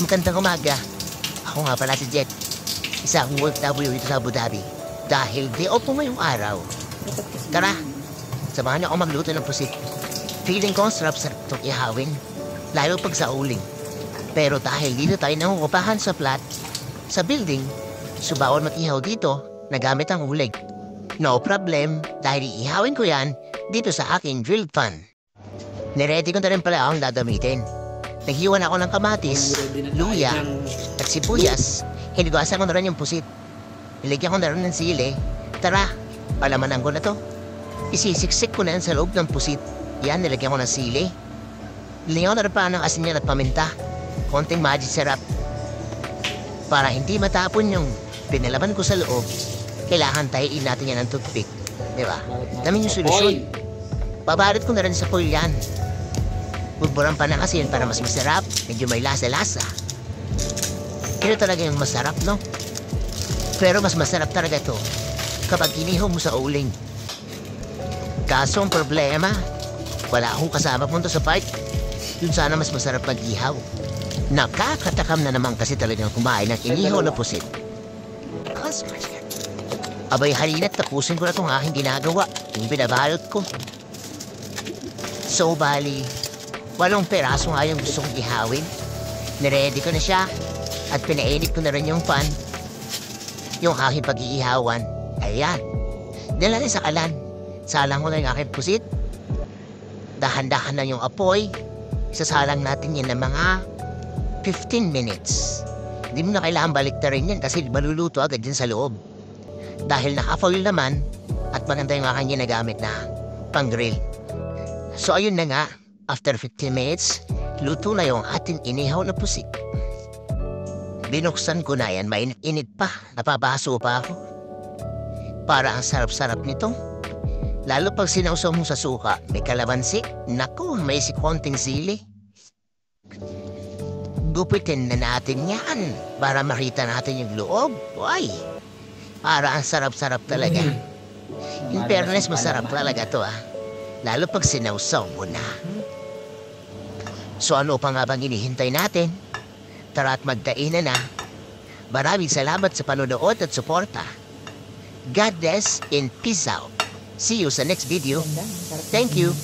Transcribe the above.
Magandang umaga. Ako nga pala si Jet. Isa akong OFW dito sa Abu Dhabi. Dahil day off mo ngayong araw. Tara, samahan niyo ako magluto ng pusit. Feeling ko ang sarap-sarap itong ihawin. Lalo pag sa uling. Pero dahil dito tayo nangungupahan sa flat, sa building, subawon mag-ihaw dito na gamit ang ulig. No problem, dahil iihawin ko yan dito sa aking drilled pan. Niready ko na rin pala akong dadamitin. Naghiwan ako ng kamatis, luya, at sibuyas. Hinugasan ko na rin yung pusit. Niligyan ko na rin ng sili. Tara, palamanan ko na to. Isisiksik ko na yan sa loob ng pusit. Yan, nilagyan ko ng sili. Nilagyan ko na rin pa ng asin yan at paminta. Konting magic syrup. Para hindi matapon yung pinalaman ko sa loob, kailangan tayin natin yan ng toothpick. Diba? Namin yung solusyon. Babarit ko na rin sa foil yan. Bugburan pa ng asin para mas masarap. Medyo may lasa-lasa. Ito talaga yung masarap, no? Pero mas masarap talaga ito kapag inihaw mo sa uling. Kaso ang problema, wala akong kasama punta sa park. Yun sana mas masarap mag-ihaw. Nakakatakam na naman kasi talagang kumain ng inihaw na pusit. Abay, halina't tapusin ko na itong aking ginagawa. Yung binabalot ko. So, bali, 8 peraso nga yung gusto kong ihawin. Niready ko na siya at pinainit ko na rin yung pan. Yung aking pag-iihawan. Ayan. Nilagay sa kalan. Salang ko na yung aking pusit. Dahan-dahan na yung apoy. Isasalang natin yan ng mga 15 minutes. Hindi mo na kailangan baliktarin yan kasi maluluto agad yan sa loob. Dahil naka-foil naman at maganda yung aking ginagamit na pang-grill. So ayun na nga. After 15 minutes, luto na yung ating inihaw na pusit. Binuksan ko na yan, mainit-init pa, napabaso pa ako. Para ang sarap-sarap nito. Lalo pag sinausaw mo sa suka, may kalamansi, naku, may konting sili. Gupitin na natin yan para makita natin yung loob. Uy, para ang sarap-sarap talaga. In fairness, masarap talaga to Lalo pag sinausaw mo na. So ano pa nga bang inihintay natin? Tara at magdainan na. Maraming salamat sa panonood at suporta. God bless and peace out. See you sa next video. Thank you.